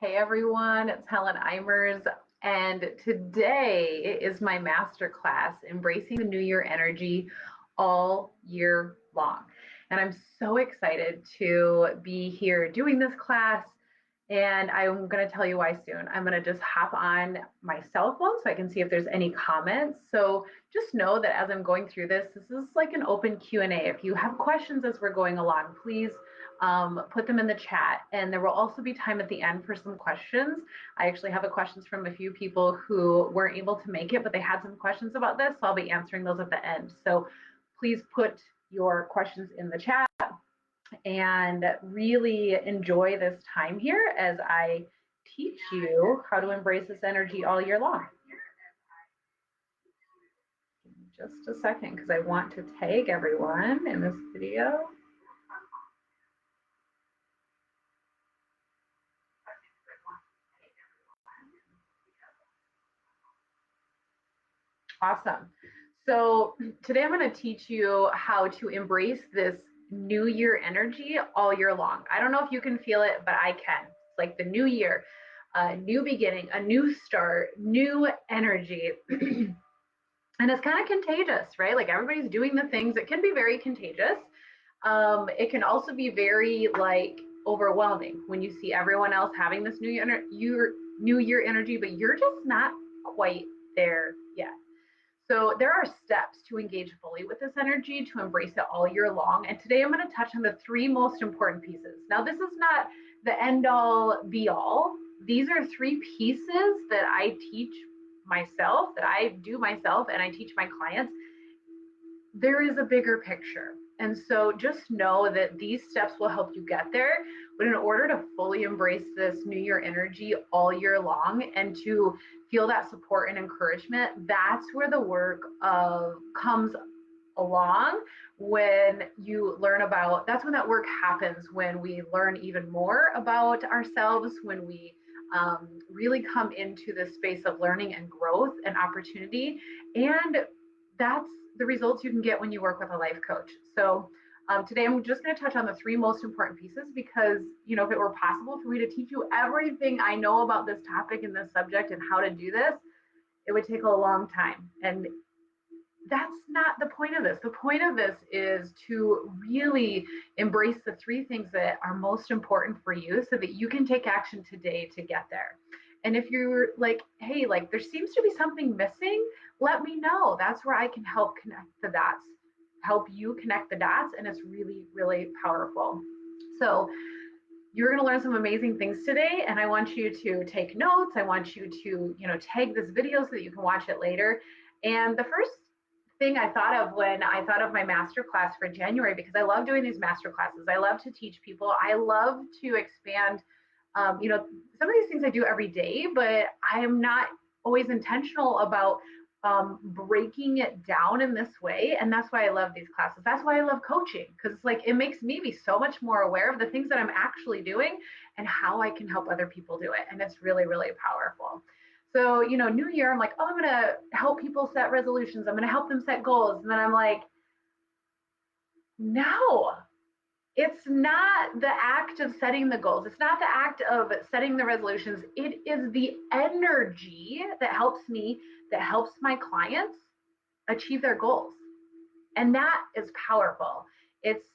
Hey everyone, it's Helen Eimers, and today is my masterclass, Embracing the New Year Energy All Year Long. And I'm so excited to be here doing this class, and I'm going to tell you why soon. I'm going to just hop on my cell phone so I can see if there's any comments. So just know that as I'm going through this, this is like an open Q&A. If you have questions as we're going along, please put them in the chat. And there will also be time at the end for some questions. I actually have questions from a few people who weren't able to make it, but they had some questions about this, so I'll be answering those at the end. So please put your questions in the chat and really enjoy this time here as I teach you how to embrace this energy all year long. Just a second, because I want to tag everyone in this video. Awesome. So today I'm going to teach you how to embrace this new year energy all year long. I don't know if you can feel it, but I can. It's like the new year, a new beginning, a new start, new energy. And it's kind of contagious, right? Like everybody's doing the things. It can be very contagious. It can also be very like overwhelming when you see everyone else having this new year energy, but you're just not quite there yet. So there are steps to engage fully with this energy, to embrace it all year long. And today I'm going to touch on the three most important pieces. Now, this is not the end all be all. These are three pieces that I teach myself, that I do myself, and I teach my clients. There is a bigger picture. And so just know that these steps will help you get there. But in order to fully embrace this new year energy all year long and to feel that support and encouragement, that's where the work comes along. When you learn about, that's when that work happens, when we learn even more about ourselves, when we really come into this space of learning and growth and opportunity. And that's the results you can get when you work with a life coach. So today I'm just going to touch on the three most important pieces because, you know, if it were possible for me to teach you everything I know about this topic and this subject and how to do this, it would take a long time. And that's not the point of this. The point of this is to really embrace the three things that are most important for you so that you can take action today to get there. And if you're like, hey, like there seems to be something missing, let me know. That's where I can help connect the dots, help you connect the dots. And it's really, really powerful. So you're going to learn some amazing things today. And I want you to take notes. I want you to, tag this video so that you can watch it later. And the first thing I thought of when I thought of my masterclass for January, because I love doing these masterclasses. I love to teach people. I love to expand. Some of these things I do every day, but I am not always intentional about breaking it down in this way. And that's why I love these classes. That's why I love coaching, because it's like it makes me be so much more aware of the things that I'm actually doing and how I can help other people do it. And it's really, really powerful. So, new year, I'm like, oh, I'm going to help people set resolutions. I'm going to help them set goals. And then I'm like, no, it's not the act of setting the goals. It's not the act of setting the resolutions. It is the energy that helps me, that helps my clients achieve their goals. And that is powerful. It's,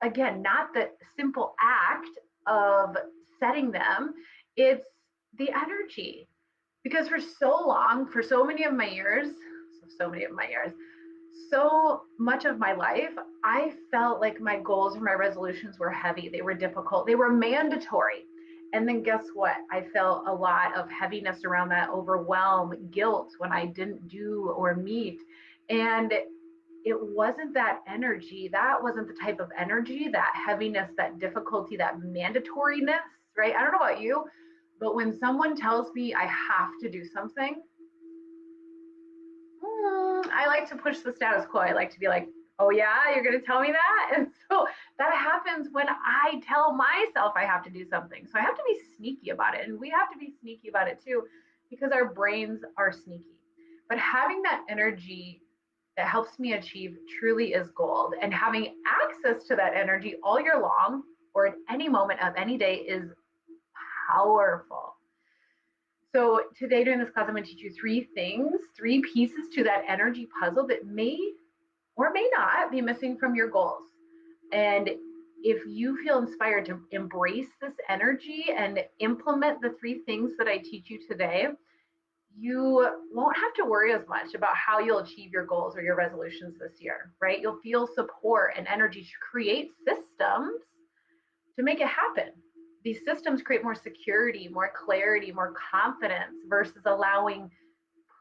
again, not the simple act of setting them, it's the energy. Because for so long, for so many of my years, so much of my life, I felt like my goals or my resolutions were heavy. They were difficult. They were mandatory. And then guess what? I felt a lot of heaviness around that, overwhelm, guilt when I didn't do or meet. And it wasn't that energy. That wasn't the type of energy, that heaviness, that difficulty, that mandatoriness, right? I don't know about you, but when someone tells me I have to do something, I like to push the status quo. I like to be like, oh yeah, you're going to tell me that? And so that happens when I tell myself I have to do something. So I have to be sneaky about it. And we have to be sneaky about it too, because our brains are sneaky. But having that energy that helps me achieve truly is gold. And having access to that energy all year long or at any moment of any day is powerful. So today during this class, I'm going to teach you three things, three pieces to that energy puzzle that may or may not be missing from your goals. And if you feel inspired to embrace this energy and implement the three things that I teach you today, you won't have to worry as much about how you'll achieve your goals or your resolutions this year, right? You'll feel support and energy to create systems to make it happen. These systems create more security, more clarity, more confidence versus allowing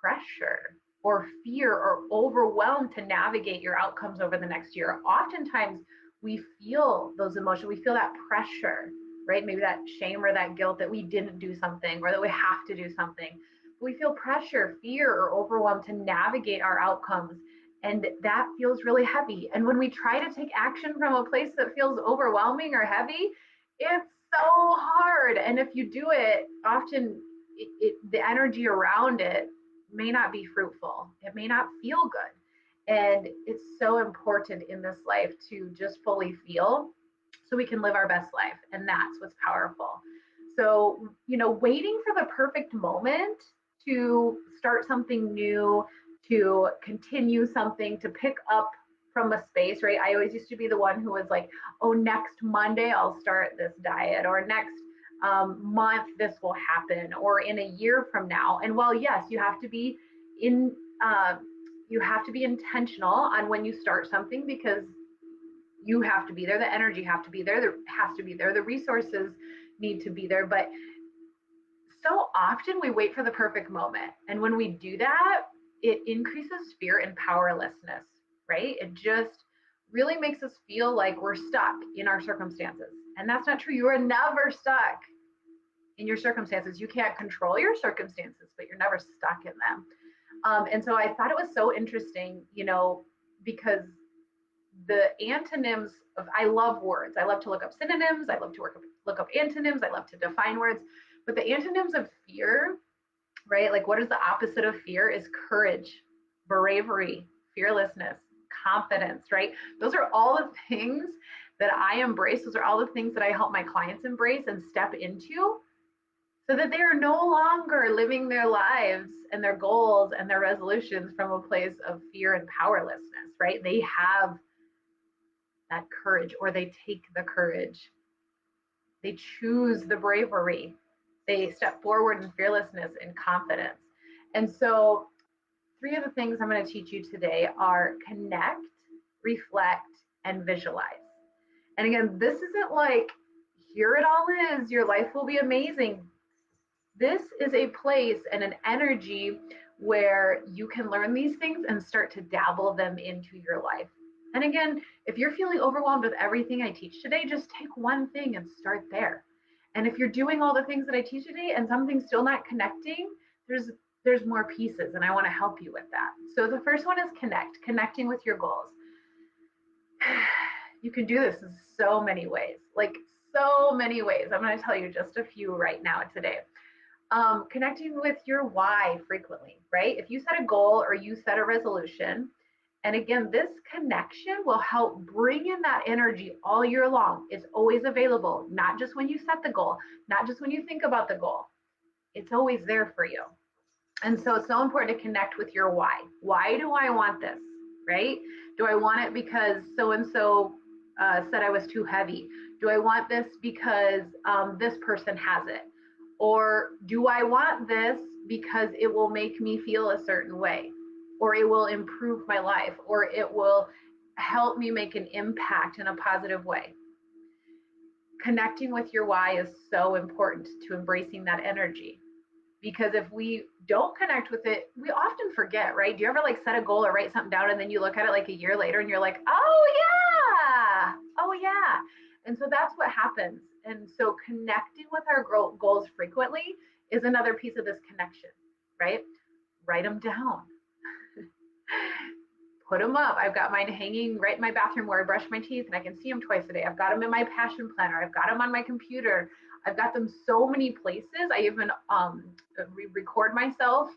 pressure or fear or overwhelm to navigate your outcomes over the next year. Oftentimes, we feel those emotions, we feel that pressure, right? Maybe that shame or that guilt that we didn't do something or that we have to do something. We feel pressure, fear, or overwhelm to navigate our outcomes. And that feels really heavy. And when we try to take action from a place that feels overwhelming or heavy, it's so hard. And if you do it, often the energy around it may not be fruitful. It may not feel good. And it's so important in this life to just fully feel so we can live our best life. And that's what's powerful. So, waiting for the perfect moment to start something new, to continue something, to pick up from a space, right? I always used to be the one who was like, oh, next Monday I'll start this diet, or next month this will happen, or in a year from now. And while yes, you have to be in, you have to be intentional on when you start something, because you have to be there, the energy have to be there, has to be there, the resources need to be there. But so often we wait for the perfect moment, and when we do that, it increases fear and powerlessness, right? It just really makes us feel like we're stuck in our circumstances, and that's not true. You are never stuck in your circumstances. You can't control your circumstances, but you're never stuck in them. And so I thought it was so interesting, because the antonyms of, I love words. I love to look up synonyms. I love to look up antonyms. I love to define words. But the antonyms of fear, right? Like, what is the opposite of fear? Is courage, bravery, fearlessness, confidence, right? Those are all the things that I embrace. Those are all the things that I help my clients embrace and step into, so that they are no longer living their lives and their goals and their resolutions from a place of fear and powerlessness, right? They have that courage, or they take the courage. They choose the bravery. They step forward in fearlessness and confidence. And so, three of the things I'm going to teach you today are connect, reflect, and visualize. And again, this isn't like, here it all is, your life will be amazing. This is a place and an energy where you can learn these things and start to dabble them into your life. And again, if you're feeling overwhelmed with everything I teach today, just take one thing and start there. And if you're doing all the things that I teach today and something's still not connecting, there's more pieces, and I want to help you with that. So the first one is connecting with your goals. You can do this in so many ways, like so many ways. I'm going to tell you just a few right now today. Connecting with your why frequently, right? If you set a goal or you set a resolution, and again, this connection will help bring in that energy all year long. It's always available, not just when you set the goal, not just when you think about the goal. It's always there for you. And so it's so important to connect with your why. Why do I want this, right? Do I want it because so-and-so said I was too heavy? Do I want this because this person has it? Or do I want this because it will make me feel a certain way, or it will improve my life, or it will help me make an impact in a positive way? Connecting with your why is so important to embracing that energy, because if we don't connect with it, we often forget, right? Do you ever like set a goal or write something down, and then you look at it like a year later and you're like, oh yeah. And so that's what happens. And so connecting with our goals frequently is another piece of this connection, right? Write them down. Put them up. I've got mine hanging right in my bathroom where I brush my teeth, and I can see them twice a day. I've got them in my passion planner. I've got them on my computer. I've got them so many places. I even record myself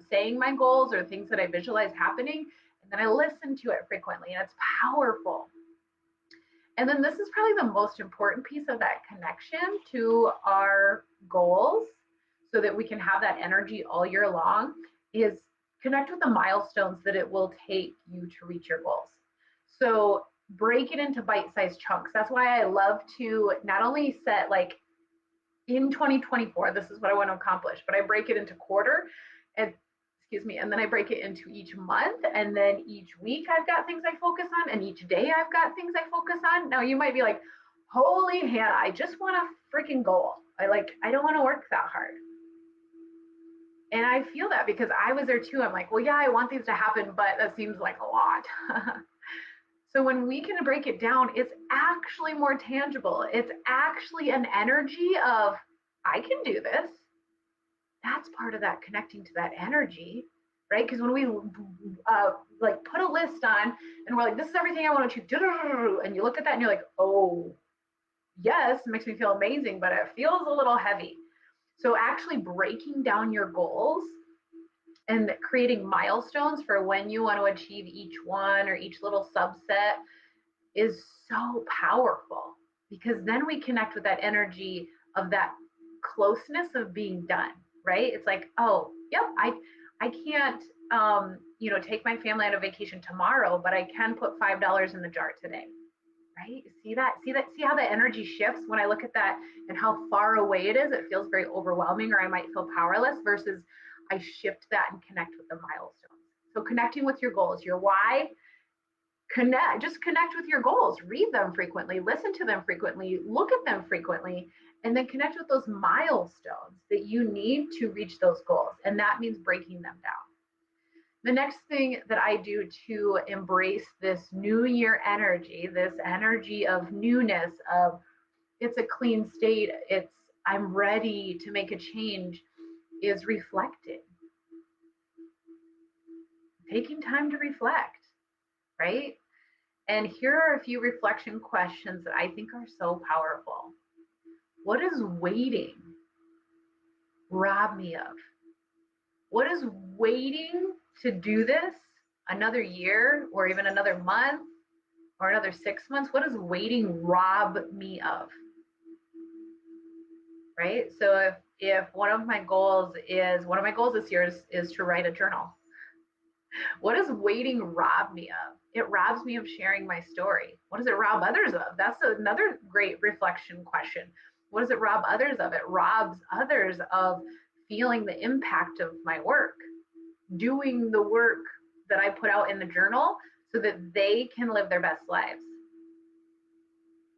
saying my goals or things that I visualize happening, and then I listen to it frequently, and it's powerful. And then this is probably the most important piece of that connection to our goals. so that we can have that energy all year long is connect with the milestones that it will take you to reach your goals. So break it into bite-sized chunks. That's why I love to not only set like in 2024, this is what I want to accomplish, but I break it into quarter and excuse me, and then I break it into each month, and then each week I've got things I focus on, and each day I've got things I focus on. Now you might be like, holy Hannah, I just want a freaking goal. I don't want to work that hard. And I feel that because I was there too. I'm like, well, yeah, I want things to happen, but that seems like a lot. So when we can break it down, it's actually more tangible. It's actually an energy of, I can do this. That's part of that connecting to that energy, right? Because when we like put a list on and we're like, this is everything I want to achieve, and you look at that and you're like, oh, yes, it makes me feel amazing, but it feels a little heavy. So actually breaking down your goals and creating milestones for when you want to achieve each one or each little subset is so powerful, because then we connect with that energy of that closeness of being done, right? It's like, oh, yep, I can't take my family on a vacation tomorrow, but I can put $5 in the jar today. Right? See how the energy shifts when I look at that and how far away it is. It feels very overwhelming, or I might feel powerless, versus I shift that and connect with the milestones. So connecting with your goals, your why, just connect with your goals, read them frequently, listen to them frequently, look at them frequently, and then connect with those milestones that you need to reach those goals. And that means breaking them down. The next thing that I do to embrace this new year energy, this energy of newness, of it's a clean state, it's I'm ready to make a change, is reflecting. Taking time to reflect, right? And here are a few reflection questions that I think are so powerful. What is waiting rob me of? What is waiting to do this another year or even another month or another 6 months? What does waiting rob me of? Right? So if one of my goals this year is to write a journal. What does waiting rob me of? It robs me of sharing my story. What does it rob others of? That's another great reflection question. What does it rob others of? It robs others of feeling the impact of my work, doing the work that I put out in the journal so that they can live their best lives.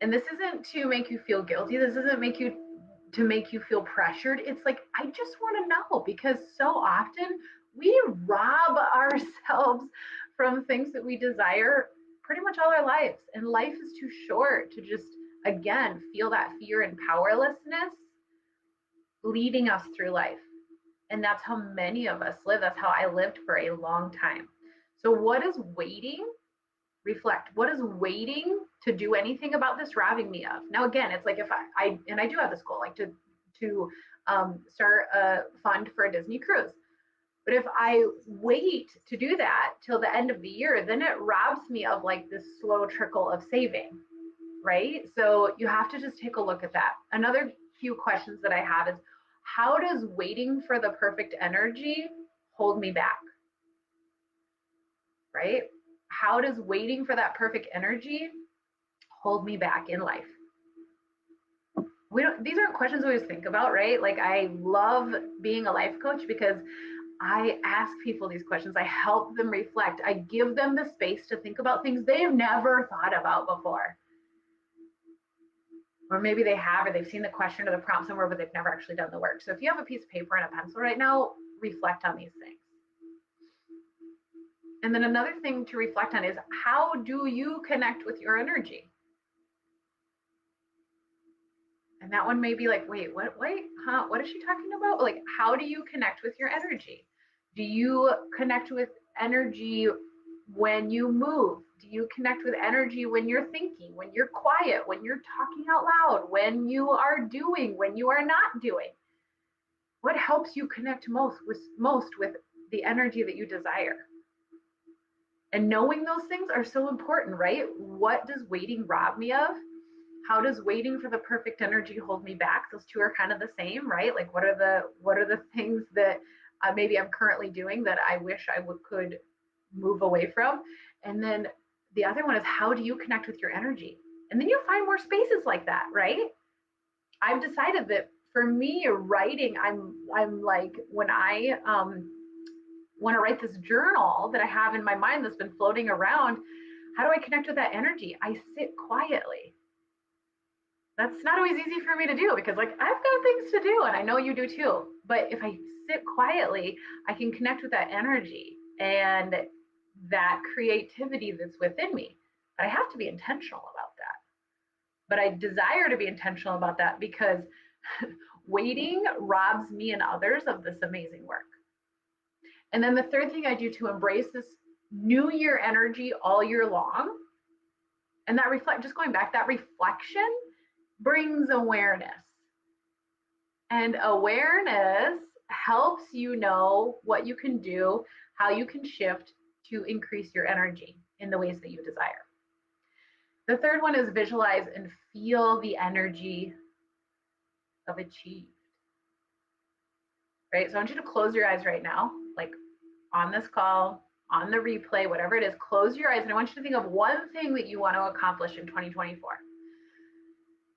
And this isn't to make you feel guilty. This isn't to make you feel pressured. It's like, I just want to know, because so often we rob ourselves from things that we desire pretty much all our lives. And life is too short to just, again, feel that fear and powerlessness leading us through life. And that's how many of us live. That's how I lived for a long time. So what is waiting? Reflect. What is waiting to do anything about this robbing me of? Now, again, it's like if I do have this goal, like to start a fund for a Disney cruise. But if I wait to do that till the end of the year, then it robs me of like this slow trickle of saving, right? So you have to just take a look at that. Another few questions that I have is, how does waiting for the perfect energy hold me back? Right? How does waiting for that perfect energy hold me back in life? These aren't questions we always think about, right? Like, I love being a life coach because I ask people these questions. I help them reflect. I give them the space to think about things they've never thought about before. Or maybe they have, or they've seen the question or the prompt somewhere, but they've never actually done the work. So if you have a piece of paper and a pencil right now, reflect on these things. And then another thing to reflect on is, how do you connect with your energy? And that one may be like, wait, what is she talking about? Like, how do you connect with your energy? Do you connect with energy when you move? Do you connect with energy when you're thinking, when you're quiet, when you're talking out loud, when you are doing, when you are not doing? What helps you connect most with the energy that you desire? And knowing those things are so important, right? What does waiting rob me of? How does waiting for the perfect energy hold me back? Those two are kind of the same, right? Like what are the things that maybe I'm currently doing that I wish I could move away from? And then the other one is, how do you connect with your energy? And then you'll find more spaces like that, right? I've decided that for me, writing, I'm like, when I want to write this journal that I have in my mind that's been floating around, how do I connect with that energy? I sit quietly. That's not always easy for me to do because, like, I've got things to do and I know you do too. But if I sit quietly, I can connect with that energy and that creativity that's within me. But I have to be intentional about that. But I desire to be intentional about that because waiting robs me and others of this amazing work. And then the third thing I do to embrace this new year energy all year long, and that just going back, that reflection brings awareness. And awareness helps you know what you can do, how you can shift to increase your energy in the ways that you desire. The third one is visualize and feel the energy of achieved. Right? So I want you to close your eyes right now, like on this call, on the replay, whatever it is, close your eyes. And I want you to think of one thing that you want to accomplish in 2024.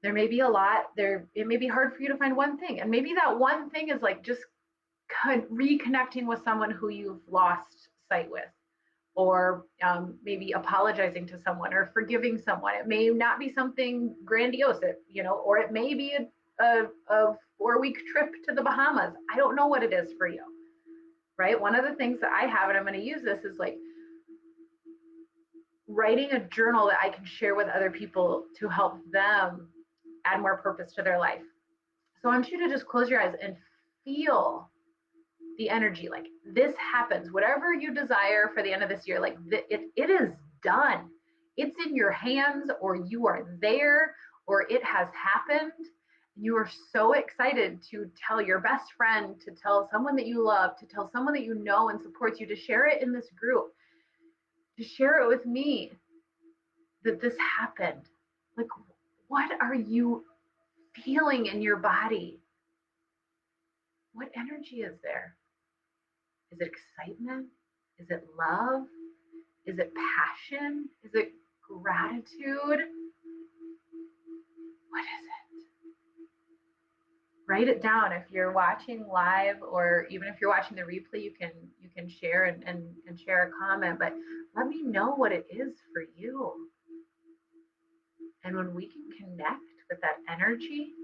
There may be a lot there. It may be hard for you to find one thing. And maybe that one thing is like just reconnecting with someone who you've lost sight with, or maybe apologizing to someone or forgiving someone. It may not be something grandiose, or it may be a 4-week trip to the Bahamas. I don't know what it is for you, right? One of the things that I have, and I'm going to use this, is like writing a journal that I can share with other people to help them add more purpose to their life. So I want you to just close your eyes and feel the energy. Like, this happens, whatever you desire for the end of this year, like it is done. It's in your hands, or you are there, or it has happened. You are so excited to tell your best friend, to tell someone that you love, to tell someone that you know and supports you, to share it in this group, to share it with me, that this happened. Like, what are you feeling in your body? What energy is there? Is it excitement? Is it love? Is it passion? Is it gratitude? What is it? Write it down. If you're watching live, or even if you're watching the replay, you can share and share a comment, but let me know what it is for you. And when we can connect with that energy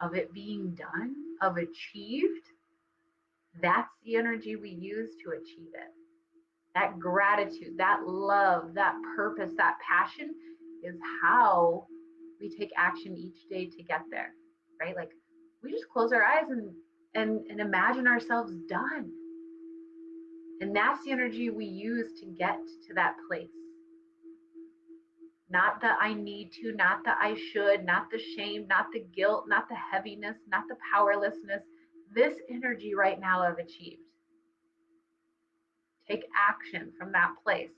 of it being done, of achieved, that's the energy we use to achieve it. That gratitude, that love, that purpose, that passion is how we take action each day to get there, right? Like, we just close our eyes and imagine ourselves done. And that's the energy we use to get to that place. Not the I need to, not the I should, not the shame, not the guilt, not the heaviness, not the powerlessness. This energy right now of achieved. Take action from that place.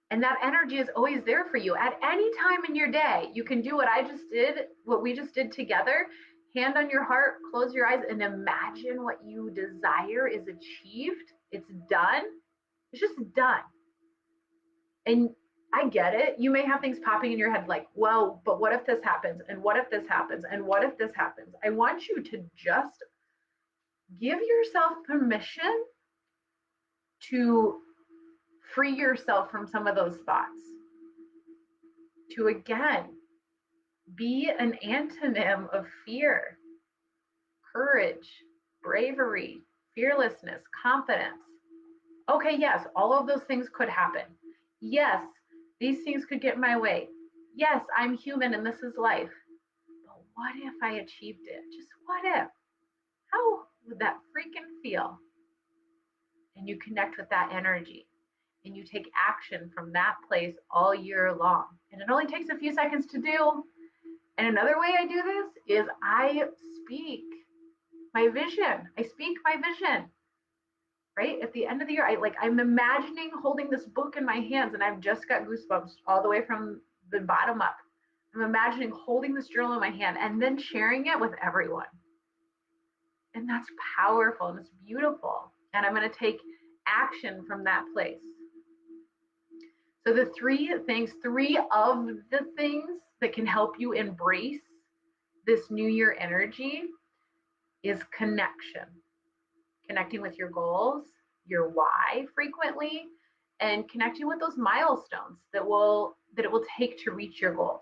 And that energy is always there for you at any time in your day. You can do what I just did, what we just did together. Hand on your heart, close your eyes, and imagine what you desire is achieved. It's done. It's just done. And I get it. You may have things popping in your head like, well, but what if this happens? And what if this happens? And what if this happens? I want you to just give yourself permission to free yourself from some of those thoughts. To again, be an antonym of fear, courage, bravery, fearlessness, confidence. Okay, yes, all of those things could happen. Yes, these things could get in my way. Yes, I'm human and this is life. But what if I achieved it? Just what if? How would that freaking feel? And you connect with that energy and you take action from that place all year long. And it only takes a few seconds to do. And another way I do this is I speak my vision. I speak my vision. Right? At the end of the year, I'm imagining holding this book in my hands, and I've just got goosebumps all the way from the bottom up. I'm imagining holding this journal in my hand and then sharing it with everyone. And that's powerful and it's beautiful. And I'm going to take action from that place. So the three of the things that can help you embrace this new year energy is connection. Connecting with your goals, your why frequently, and connecting with those milestones that it will take to reach your goals.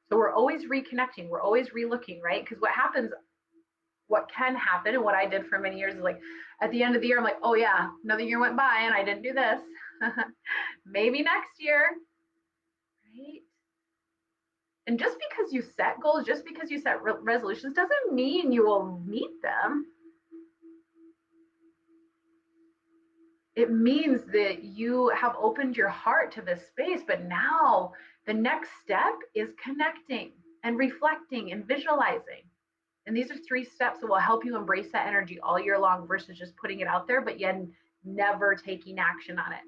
So we're always reconnecting, we're always relooking, right? Because what can happen, and what I did for many years is like at the end of the year, I'm like, oh yeah, another year went by and I didn't do this. Maybe next year, right? And just because you set goals, just because you set resolutions, doesn't mean you will meet them. It means that you have opened your heart to this space, but now the next step is connecting and reflecting and visualizing. And these are 3 steps that will help you embrace that energy all year long versus just putting it out there, but yet never taking action on it.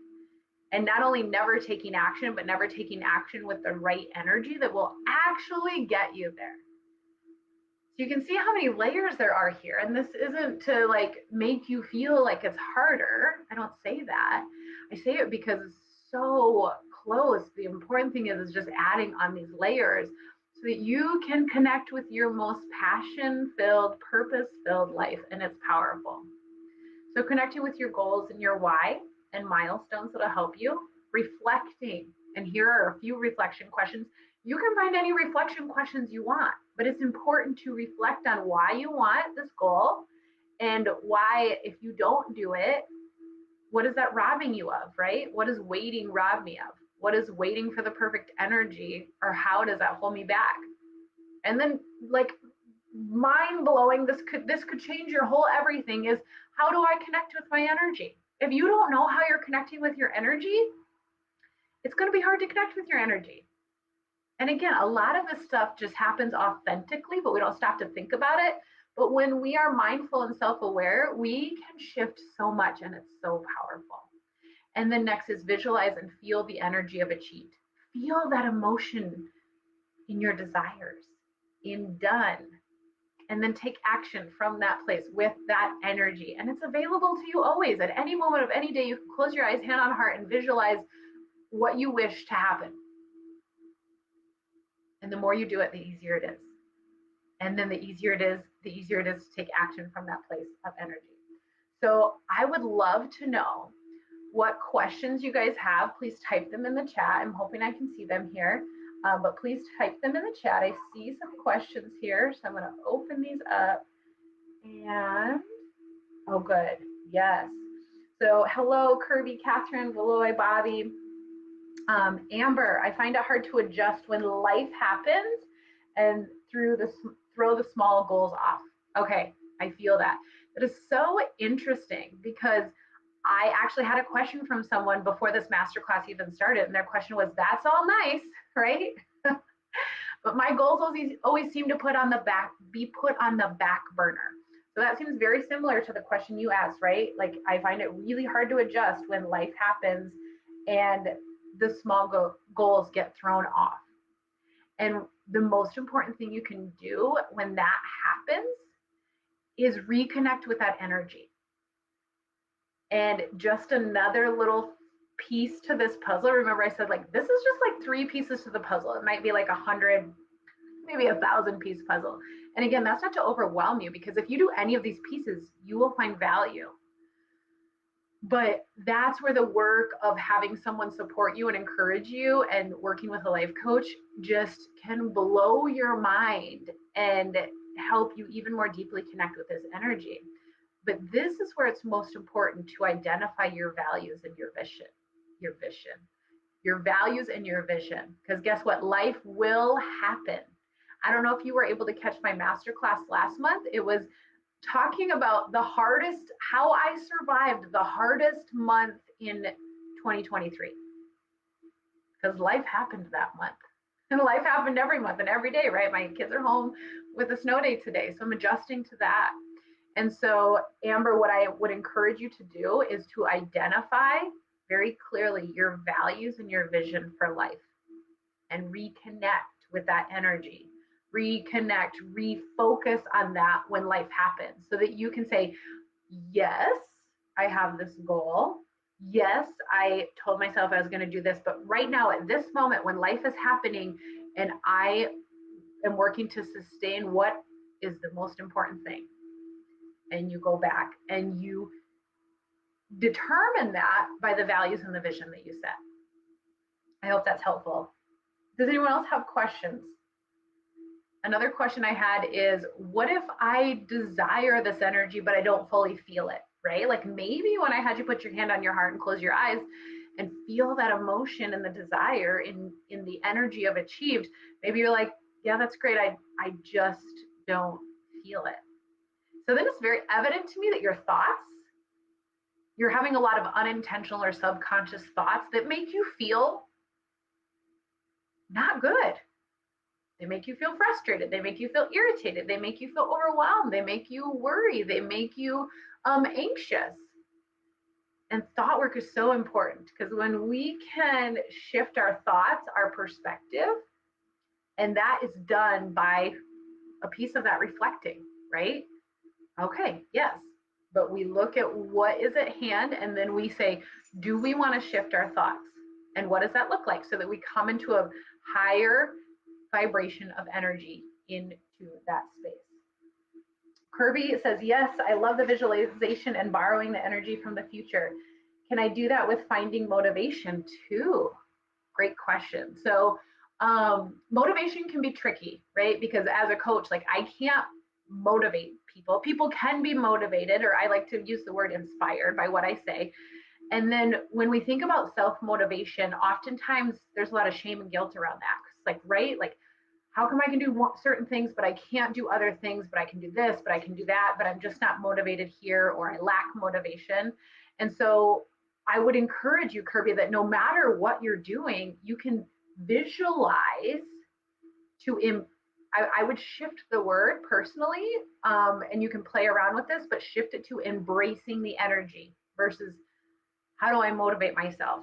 And not only never taking action, but never taking action with the right energy that will actually get you there. So you can see how many layers there are here. And this isn't to like make you feel like it's harder. I don't say that. I say it because it's so close. The important thing is just adding on these layers so that you can connect with your most passion-filled, purpose-filled life. And it's powerful. So connecting with your goals and your why and milestones that'll help you. Reflecting. And here are a few reflection questions. You can find any reflection questions you want, but it's important to reflect on why you want this goal and why, if you don't do it, what is that robbing you of, right? What does waiting rob me of? What is waiting for the perfect energy, or how does that hold me back? And then, like, mind blowing, this could change your whole everything, is how do I connect with my energy? If you don't know how you're connecting with your energy, it's going to be hard to connect with your energy. And again, a lot of this stuff just happens authentically, but we don't stop to think about it. But when we are mindful and self-aware, we can shift so much, and it's so powerful. And then next is visualize and feel the energy of achieved. Feel that emotion in your desires, in done. And then take action from that place with that energy. And it's available to you always. At any moment of any day, you can close your eyes, hand on heart, and visualize what you wish to happen. And the more you do it, the easier it is. And then the easier it is to take action from that place of energy. So I would love to know what questions you guys have. Please type them in the chat. I'm hoping I can see them here, but please type them in the chat. I see some questions here, so I'm going to open these up. And, oh, good. Yes. So hello, Kirby, Catherine, Valoy, Bobby. Amber, I find it hard to adjust when life happens and throw the small goals off. Okay, I feel that. It is so interesting because I actually had a question from someone before this masterclass even started, and their question was, that's all nice, right? But my goals always seem to be put on the back burner. So that seems very similar to the question you asked, right? Like, I find it really hard to adjust when life happens and the small goals get thrown off. And the most important thing you can do when that happens is reconnect with that energy. And just another little piece to this puzzle. Remember, I said, like, this is just like 3 pieces to the puzzle. It might be like 100, maybe 1,000-piece puzzle. And again, that's not to overwhelm you, because if you do any of these pieces, you will find value. But that's where the work of having someone support you and encourage you and working with a life coach just can blow your mind and help you even more deeply connect with this energy. But this is where it's most important to identify your values and your vision, your values and your vision. Because guess what? Life will happen. I don't know if you were able to catch my masterclass last month. It was talking about how I survived the hardest month in 2023. Because life happened that month. And life happened every month and every day, right? My kids are home with a snow day today, so I'm adjusting to that. And so, Amber, what I would encourage you to do is to identify very clearly your values and your vision for life. and reconnect with that energy. Reconnect, refocus on that when life happens so that you can say, yes, I have this goal. Yes, I told myself I was going to do this, but right now at this moment when life is happening and I am working to sustain what is the most important thing. And you go back and you determine that by the values and the vision that you set. I hope that's helpful. Does anyone else have questions? Another question I had is, what if I desire this energy, but I don't fully feel it, right? Like maybe when I had you put your hand on your heart and close your eyes and feel that emotion and the desire in the energy of achieved, maybe you're like, yeah, that's great. I just don't feel it. So then it's very evident to me that your thoughts, you're having a lot of unintentional or subconscious thoughts that make you feel not good. They make you feel frustrated. They make you feel irritated. They make you feel overwhelmed. They make you worry. They make you anxious. And thought work is so important because when we can shift our thoughts, our perspective, and that is done by a piece of that reflecting, right? Okay, yes. But we look at what is at hand and then we say, do we want to shift our thoughts? And what does that look like so that we come into a higher vibration of energy into that space? Kirby says, yes, I love the visualization and borrowing the energy from the future. Can I do that with finding motivation too? Great question. So motivation can be tricky, right? Because as a coach, like I can't motivate people. People can be motivated, or I like to use the word inspired by what I say. And then when we think about self-motivation, oftentimes there's a lot of shame and guilt around that. Like, right? Like, how come I can do certain things, but I can't do other things, but I can do this, but I can do that, but I'm just not motivated here, or I lack motivation. And so I would encourage you, Kirby, that no matter what you're doing, you can visualize to I would shift the word personally, and you can play around with this, but shift it to embracing the energy versus how do I motivate myself?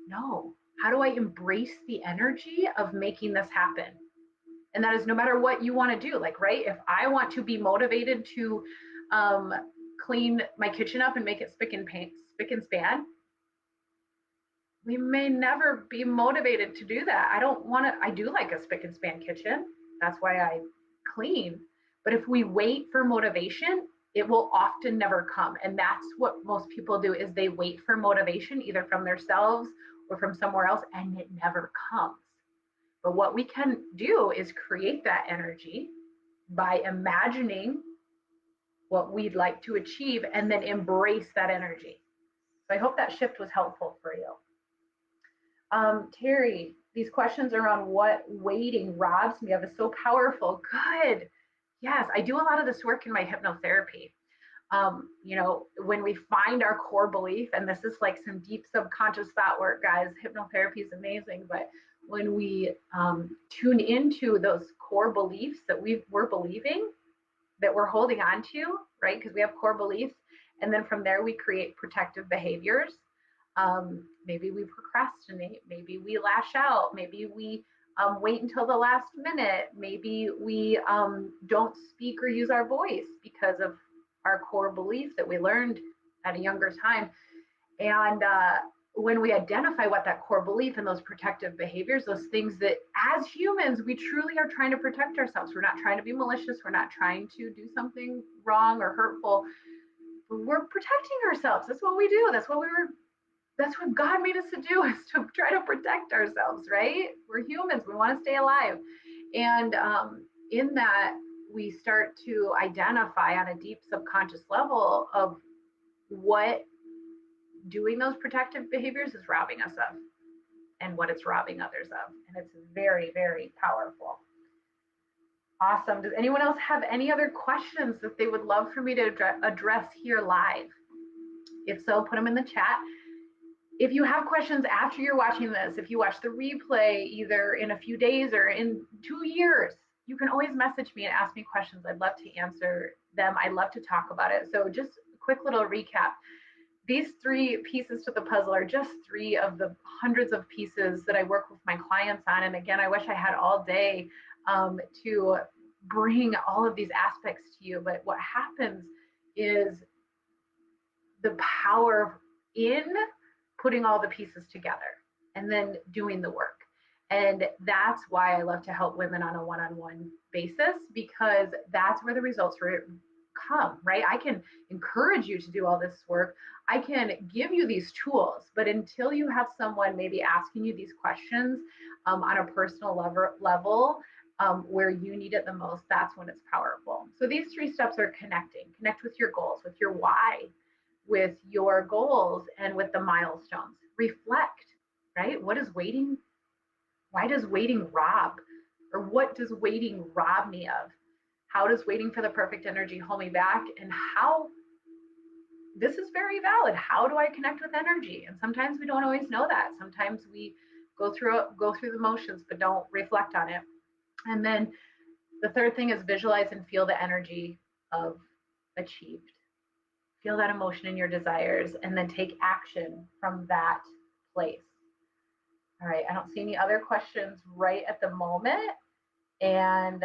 No, how do I embrace the energy of making this happen? And that is no matter what you want to do. Like, right, if I want to be motivated to clean my kitchen up and make it spick and span, we may never be motivated to do that. I don't want to. I do like a spick and span kitchen. That's why I clean. But if we wait for motivation, it will often never come. And that's what most people do, is they wait for motivation either from themselves or from somewhere else, and it never comes. But what we can do is create that energy by imagining what we'd like to achieve and then embrace that energy. So I hope that shift was helpful for you. Terry, these questions around what waiting robs me of is so powerful. Good. Yes, I do a lot of this work in my hypnotherapy. When we find our core belief, and this is like some deep subconscious thought work, guys, hypnotherapy is amazing. But when we tune into those core beliefs that we're believing, that we're holding on to, right? Because we have core beliefs. And then from there, we create protective behaviors. Maybe we procrastinate, maybe we lash out, maybe we wait until the last minute, maybe we don't speak or use our voice because of our core belief that we learned at a younger time. And when we identify what that core belief and those protective behaviors, those things that as humans, we truly are trying to protect ourselves. We're not trying to be malicious. We're not trying to do something wrong or hurtful. We're protecting ourselves. That's what we do. That's what God made us to do, is to try to protect ourselves, right? We're humans. We want to stay alive. And in that, we start to identify on a deep subconscious level of what doing those protective behaviors is robbing us of and what it's robbing others of. And it's very, very powerful. Awesome. Does anyone else have any other questions that they would love for me to address here live? If so, put them in the chat. If you have questions after you're watching this, if you watch the replay either in a few days or in 2 years, you can always message me and ask me questions. I'd love to answer them. I'd love to talk about it. So just a quick little recap. these three pieces to the puzzle are just three of the hundreds of pieces that I work with my clients on. And again, I wish I had all day to bring all of these aspects to you. But what happens is the power in putting all the pieces together and then doing the work. And that's why I love to help women on a one-on-one basis, because that's where the results come, right? I can encourage you to do all this work. I can give you these tools, but until you have someone maybe asking you these questions on a personal level where you need it the most, that's when it's powerful. So these three steps are connecting. Connect with your goals, with your why, with your goals, and with the milestones. Reflect, right? What is waiting? Why does waiting rob? Or what does waiting rob me of? How does waiting for the perfect energy hold me back? And how, this is very valid. How do I connect with energy? And sometimes we don't always know that. Sometimes we go through the motions, but don't reflect on it. And then the third thing is visualize and feel the energy of achieved. Feel that emotion in your desires, and then take action from that place. All right, I don't see any other questions right at the moment. And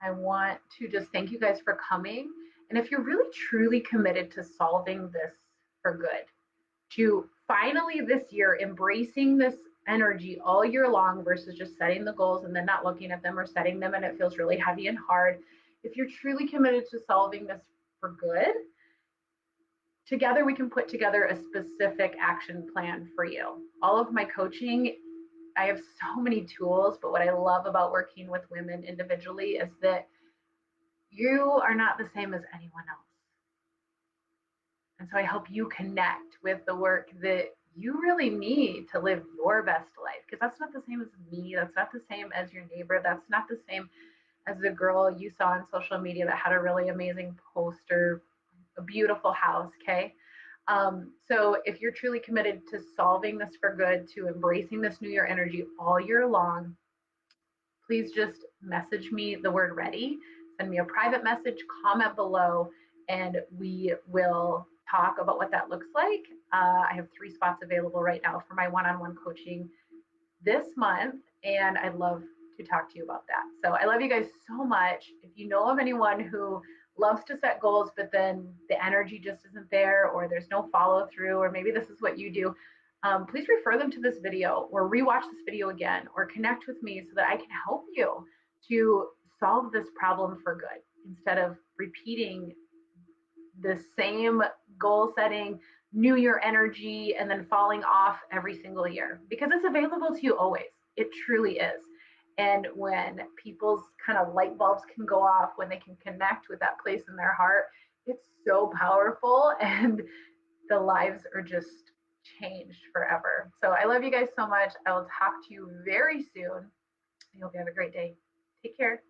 I want to just thank you guys for coming. And if you're really truly committed to solving this for good, to finally this year embracing this energy all year long versus just setting the goals and then not looking at them, or setting them and it feels really heavy and hard, if you're truly committed to solving this for good, together we can put together a specific action plan for you. All of my coaching, I have so many tools, but what I love about working with women individually is that you are not the same as anyone else. And so I help you connect with the work that you really need to live your best life, because that's not the same as me. That's not the same as your neighbor. That's not the same as the girl you saw on social media that had a really amazing poster, a beautiful house, okay? So if you're truly committed to solving this for good, to embracing this new year energy all year long, please just message me the word ready, send me a private message, comment below, and we will talk about what that looks like. I have 3 spots available right now for my one-on-one coaching this month, and I'd love to talk to you about that. So I love you guys so much. If you know of anyone who loves to set goals, but then the energy just isn't there, or there's no follow through, or maybe this is what you do, please refer them to this video, or rewatch this video again, or connect with me so that I can help you to solve this problem for good, instead of repeating the same goal setting, new year energy, and then falling off every single year, because it's available to you always. It truly is. And when people's kind of light bulbs can go off, when they can connect with that place in their heart, it's so powerful, and the lives are just changed forever. So I love you guys so much. I will talk to you very soon. I hope you have a great day. Take care.